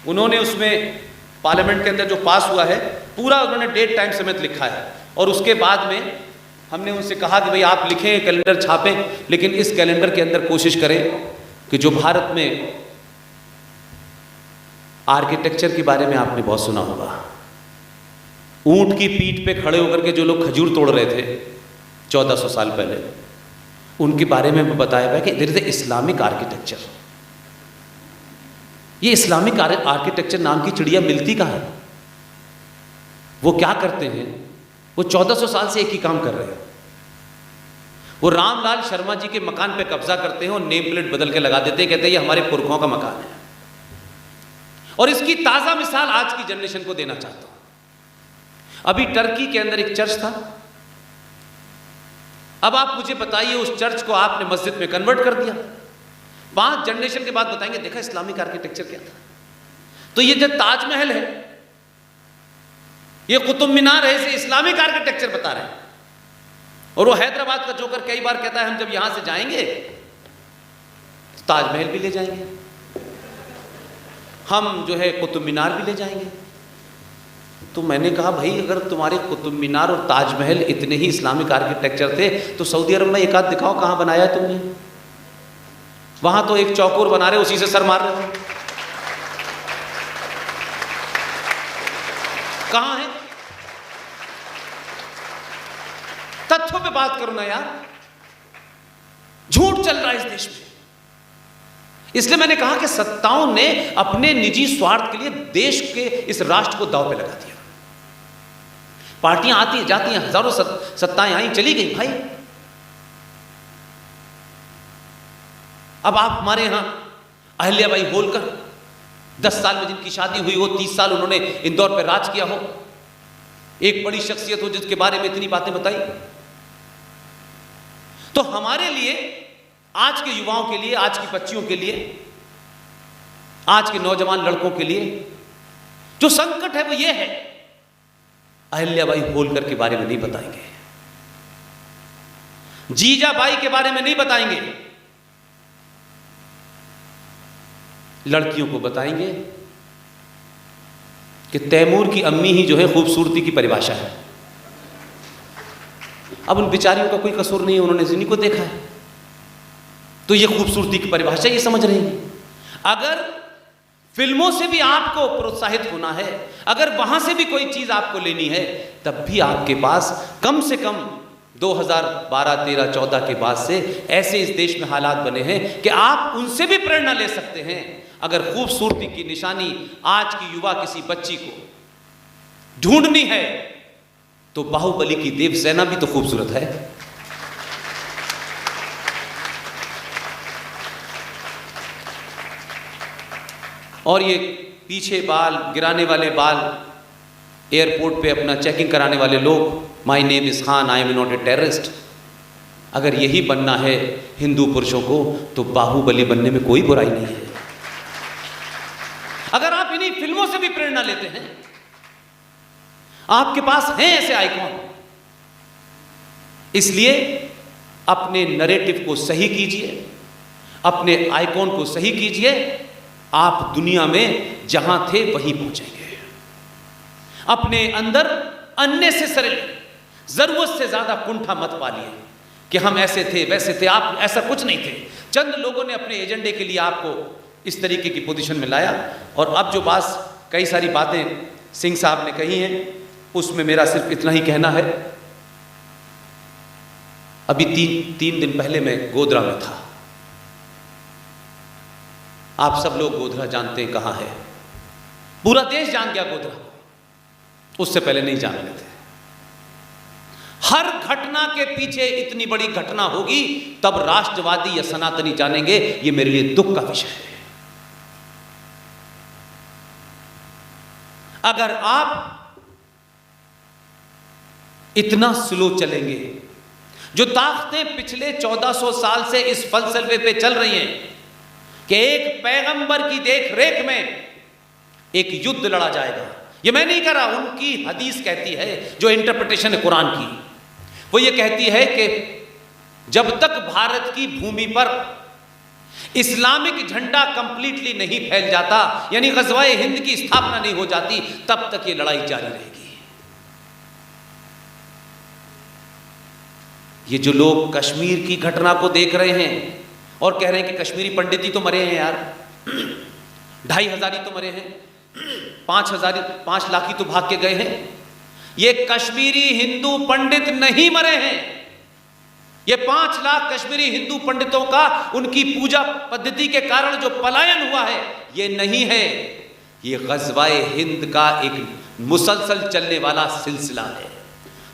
उन्होंने उसमें पार्लियामेंट के अंदर जो पास हुआ है पूरा उन्होंने डेट टाइम समेत लिखा है। और उसके बाद में हमने उनसे कहा कि भाई आप लिखें, कैलेंडर छापें, लेकिन इस कैलेंडर के अंदर कोशिश करें कि जो भारत में आर्किटेक्चर के बारे में आपने बहुत सुना होगा, ऊंट की पीठ पे खड़े होकर के जो लोग खजूर तोड़ रहे थे 1400 साल पहले, उनके बारे में बताया गया कि देयर इज इस्लामिक आर्किटेक्चर। ये इस्लामिक आर्किटेक्चर नाम की चिड़िया मिलती कहाँ है? वो क्या करते हैं? वो 1400 साल से एक ही काम कर रहे हैं। वो रामलाल शर्मा जी के मकान पे कब्जा करते हैं और नेम प्लेट बदल के लगा देते हैं, कहते हैं ये हमारे पुरखों का मकान है। और इसकी ताजा मिसाल आज की जनरेशन को देना चाहता हूं। अभी टर्की के अंदर एक चर्च था। अब आप मुझे बताइए, उस चर्च को आपने मस्जिद में कन्वर्ट कर दिया। 5 जनरेशन के बाद बताएंगे देखा इस्लामिक आर्किटेक्चर क्या था। तो ये जो ताजमहल है, ये कुतुब मीनार है, इसे इस्लामिक आर्किटेक्चर बता रहे हैं। और वो हैदराबाद का जोकर कई बार कहता है हम जब यहां से जाएंगे तो ताजमहल भी ले जाएंगे, हम जो है कुतुब मीनार भी ले जाएंगे। तो मैंने कहा भाई अगर तुम्हारे कुतुब मीनार और ताजमहल इतने ही इस्लामिक आर्किटेक्चर थे तो सऊदी अरब में एक आध दिखाओ कहां बनाया है तुमने। वहां तो एक चौकोर बना रहे, उसी से सर मार रहे हो। कहां है? तथ्यों पे बात करो ना यार। झूठ चल रहा है इस देश में। इसलिए मैंने कहा कि सत्ताओं ने अपने निजी स्वार्थ के लिए देश के इस राष्ट्र को दांव पे लगा दिया। पार्टियां आती हैं जाती हैं, हजारों सत्ताएं आई चली गई भाई। अब आप हमारे यहां अहिल्याबाई होलकर 10 साल में जिनकी शादी हुई हो, 30 साल उन्होंने इंदौर पर राज किया हो, एक बड़ी शख्सियत हो जिसके बारे में इतनी बातें बताई। तो हमारे लिए, आज के युवाओं के लिए, आज की बच्चियों के लिए, आज के नौजवान लड़कों के लिए जो संकट है वो ये है, अहिल्याबाई होलकर के बारे में नहीं बताएंगे, जीजाबाई के बारे में नहीं बताएंगे, लड़कियों को बताएंगे कि तैमूर की अम्मी ही जो है खूबसूरती की परिभाषा है। अब उन बेचारियों का कोई कसूर नहीं है, उन्होंने जिन्हीं को देखा है, तो ये खूबसूरती की परिभाषा ये समझ रही है। अगर फिल्मों से भी आपको प्रोत्साहित होना है, अगर वहां से भी कोई चीज आपको लेनी है, तब भी आपके पास कम से कम 2012, 13, 14 के बाद से ऐसे इस देश में हालात बने हैं कि आप उनसे भी प्रेरणा ले सकते हैं। अगर खूबसूरती की निशानी आज की युवा किसी बच्ची को ढूंढनी है तो बाहुबली की देवसेना भी तो खूबसूरत है। और ये पीछे बाल गिराने वाले बाल, एयरपोर्ट पे अपना चेकिंग कराने वाले लोग, my name is Khan, I am not a terrorist, अगर यही बनना है हिंदू पुरुषों को तो बाहुबली बनने में कोई बुराई नहीं है। अगर आप इन्हीं फिल्मों से भी प्रेरणा लेते हैं, आपके पास हैं ऐसे आइकॉन, इसलिए अपने नरेटिव को सही कीजिए, अपने आइकॉन को सही कीजिए, आप दुनिया में जहां थे वहीं पहुंचेंगे। अपने अंदर अननेसेसरी, जरूरत से ज्यादा कुंठा मत पालिए कि हम ऐसे थे वैसे थे। आप ऐसा कुछ नहीं थे, चंद लोगों ने अपने एजेंडे के लिए आपको इस तरीके की पोजीशन में लाया। और अब जो कई सारी बातें सिंह साहब ने कही हैं, उसमें मेरा सिर्फ इतना ही कहना है। अभी तीन दिन पहले मैं गोधरा में था। आप सब लोग गोधरा जानते हैं कहां है, पूरा देश जान गया गोधरा, उससे पहले नहीं जान रहे थे। हर घटना के पीछे इतनी बड़ी घटना होगी तब राष्ट्रवादी या सनातनी जानेंगे। ये मेरे लिए दुख का विषय है। अगर आप इतना स्लो चलेंगे, जो ताकतें पिछले 1400 साल से इस फलसफे पे चल रही हैं कि एक पैगंबर की देख रेख में एक युद्ध लड़ा जाएगा, ये मैं नहीं कह रहा, उनकी हदीस कहती है, जो इंटरप्रिटेशन है कुरान की, वो ये कहती है कि जब तक भारत की भूमि पर इस्लामिक झंडा कंप्लीटली नहीं फैल जाता, यानी ग़ज़वा-ए हिंद की स्थापना नहीं हो जाती, तब तक ये लड़ाई जारी रहेगी। ये जो लोग कश्मीर की घटना को देख रहे हैं और कह रहे हैं कि कश्मीरी पंडित ही तो मरे हैं यार, 2,500 ही तो मरे हैं, 5 लाख ही तो भाग के गए हैं। ये कश्मीरी हिंदू पंडित नहीं मरे हैं। ये 5 लाख कश्मीरी हिंदू पंडितों का उनकी पूजा पद्धति के कारण जो पलायन हुआ है, ये नहीं है, ये ग़ज़वा-ए हिंद का एक मुसलसल चलने वाला सिलसिला है।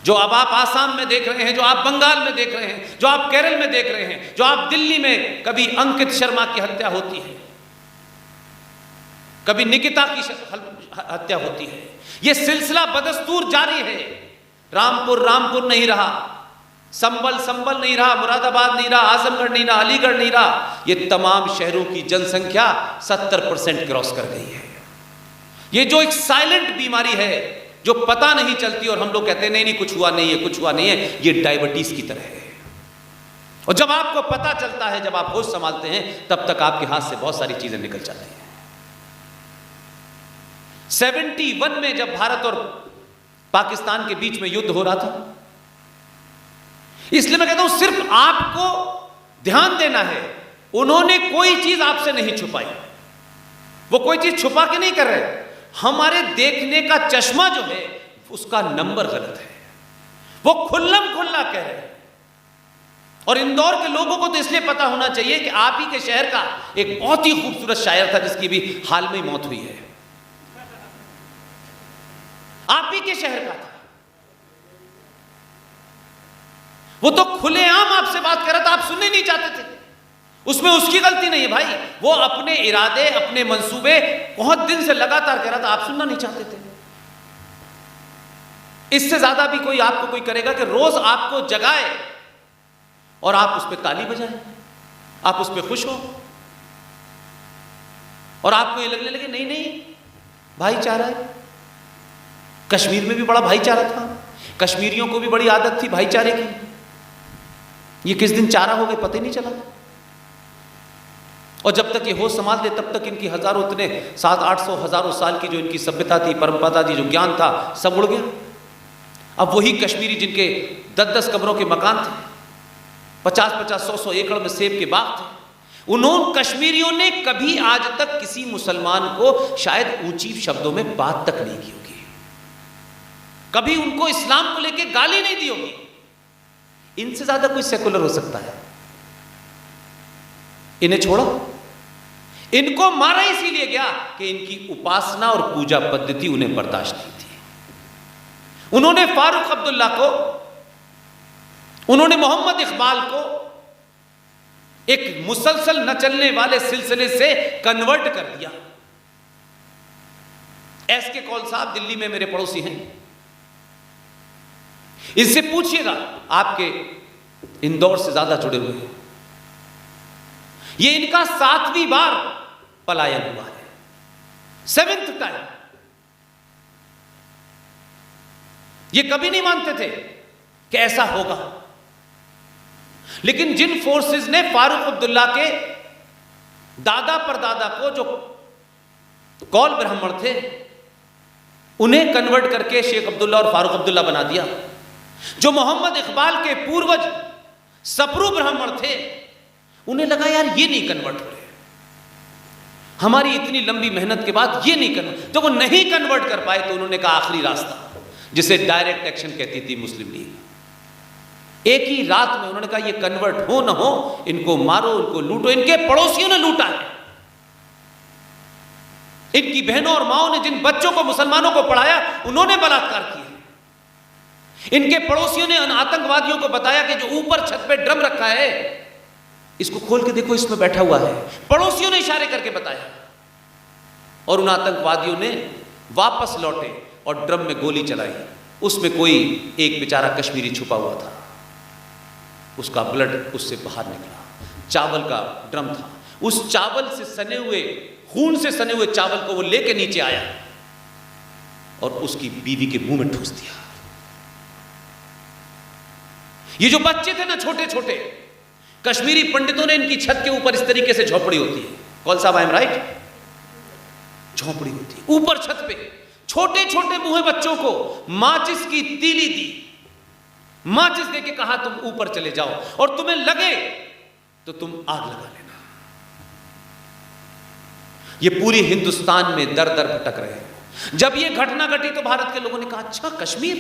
जो अब आप आसाम में देख रहे हैं, जो आप बंगाल में देख रहे हैं, जो आप केरल में देख रहे हैं, जो आप दिल्ली में कभी अंकित शर्मा की हत्या होती है, कभी निकिता की हत्या होती है, ये सिलसिला बदस्तूर जारी है। रामपुर नहीं रहा, संबल नहीं रहा, मुरादाबाद नहीं रहा, आजमगढ़ नहीं रहा, अलीगढ़ नहीं रहा, ये तमाम शहरों की जनसंख्या 70% क्रॉस कर गई है। ये जो एक साइलेंट बीमारी है जो पता नहीं चलती और हम लोग कहते हैं नहीं कुछ हुआ नहीं है, ये डायबिटीज की तरह है। और जब आपको पता चलता है, जब आप होश संभालते हैं, तब तक आपके हाथ से बहुत सारी चीजें निकल जाती हैं। 71 में जब भारत और पाकिस्तान के बीच में युद्ध हो रहा था, इसलिए मैं कहता हूं सिर्फ आपको ध्यान देना है, उन्होंने कोई चीज आपसे नहीं छुपाई, वो कोई चीज छुपा के नहीं कर रहे। हमारे देखने का चश्मा जो है उसका नंबर गलत है, वो खुल्लम खुल्ला कह रहे हैं। और इंदौर के लोगों को तो इसलिए पता होना चाहिए कि आप ही के शहर का एक बहुत ही खूबसूरत शायर था जिसकी भी हाल में ही मौत हुई है, आप ही के शहर का था। वो तो खुलेआम आपसे बात कर रहा था, आप सुनने नहीं चाहते थे। उसमें उसकी गलती नहीं है भाई, वो अपने इरादे, अपने मंसूबे बहुत दिन से लगातार कर रहा था, आप सुनना नहीं चाहते थे। इससे ज्यादा भी कोई आपको कोई करेगा कि रोज आपको जगाए और आप उस पर ताली बजाएं, आप उस पर खुश हो और आपको ये लगने लगे नहीं भाईचारा है। कश्मीर में भी बड़ा भाईचारा था, कश्मीरियों को भी बड़ी आदत थी भाईचारे की, ये किस दिन चारा हो गए पता ही नहीं चला। और जब तक ये होश संभालते तब तक इनकी हजारों, इतने 700-800 हजारों साल की जो इनकी सभ्यता थी, परंपरा थी, जो ज्ञान था, सब उड़ गया। अब वही कश्मीरी जिनके 10-10 कमरों के मकान थे, 50-50, 100-100 एकड़ में सेब के बाग थे, उन्होंने कश्मीरियों ने कभी आज तक किसी मुसलमान को शायद ऊंची शब्दों में बात तक नहीं की होगी, कभी उनको इस्लाम को लेकर गाली नहीं दी होगी। इनसे ज्यादा कोई सेकुलर हो सकता है? इन्हें छोड़ो, इनको मारा इसीलिए गया कि इनकी उपासना और पूजा पद्धति उन्हें बर्दाश्त नहीं थी। उन्होंने फारूक अब्दुल्ला को, उन्होंने मोहम्मद इकबाल को एक मुसलसल न चलने वाले सिलसिले से कन्वर्ट कर दिया। एसके कौल साहब दिल्ली में मेरे पड़ोसी हैं, इनसे पूछिएगा, आपके इंदौर से ज्यादा जुड़े हुए हैं। ये इनका 7वीं बार पलायन हुआ है, 7th टाइम। ये कभी नहीं मानते थे कि ऐसा होगा, लेकिन जिन फोर्सेस ने फारूक अब्दुल्ला के दादा परदादा को, जो कौल ब्राह्मण थे, उन्हें कन्वर्ट करके शेख अब्दुल्ला और फारूक अब्दुल्ला बना दिया। जो मोहम्मद इकबाल के पूर्वज सप्रू ब्राह्मण थे, उन्हें लगा यार ये नहीं कन्वर्ट हो रहे, हमारी इतनी लंबी मेहनत के बाद ये नहीं कन्वर्ट। जब वो नहीं कन्वर्ट कर पाए तो उन्होंने कहा आखिरी रास्ता, जिसे डायरेक्ट एक्शन कहती थी मुस्लिम लीग। एक ही रात में उन्होंने कहा ये कन्वर्ट हो ना हो, इनको मारो, इनको लूटो। इनके पड़ोसियों ने लूटा है, इनकी बहनों और माओं ने जिन बच्चों को, मुसलमानों को पढ़ाया, उन्होंने बलात्कार किया। इनके पड़ोसियों ने उन आतंकवादियों को बताया कि जो ऊपर छत पे ड्रम रखा है, इसको खोल के देखो, इसमें बैठा हुआ है। पड़ोसियों ने इशारे करके बताया और उन आतंकवादियों ने वापस लौटे और ड्रम में गोली चलाई। उसमें कोई एक बेचारा कश्मीरी छुपा हुआ था, उसका ब्लड उससे बाहर निकला। चावल का ड्रम था, उस चावल से सने हुए, खून से सने हुए चावल को वो लेके नीचे आया और उसकी बीवी के मुंह में ठूस दिया। ये जो बच्चे थे ना छोटे छोटे, कश्मीरी पंडितों ने इनकी छत के ऊपर इस तरीके से झोपड़ी होती है, कौन साहब आई एम राइट, झोपड़ी होती है ऊपर छत पे, छोटे छोटे मुंहे बच्चों को माचिस की तीली दी, माचिस दे के कहा तुम ऊपर चले जाओ और तुम्हें लगे तो तुम आग लगा लेना। ये पूरी हिंदुस्तान में दर दर भटक रहे हैं। जब ये घटना घटी तो भारत के लोगों ने कहा अच्छा कश्मीर,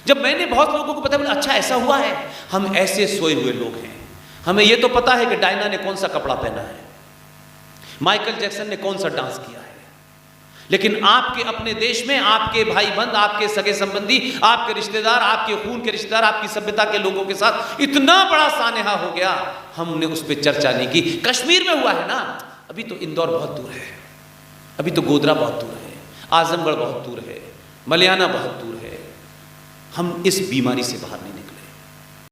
जब मैंने बहुत लोगों को पता बोला अच्छा ऐसा हुआ है, हम ऐसे सोए हुए लोग हैं, हमें ये तो पता है कि डायना ने कौन सा कपड़ा पहना है, माइकल जैक्सन ने कौन सा डांस किया है, लेकिन आपके अपने देश में आपके भाई बंद, आपके सगे संबंधी, आपके रिश्तेदार, आपके खून के रिश्तेदार, आपकी सभ्यता के लोगों के साथ इतना बड़ा सानेहा हो गया, हमने उस पर चर्चा नहीं की। कश्मीर में हुआ है ना, अभी तो इंदौर बहुत दूर है, अभी तो गोधरा बहुत दूर है, आजमगढ़ बहुत दूर है, मलियाना बहुत दूर है, हम इस बीमारी से बाहर नहीं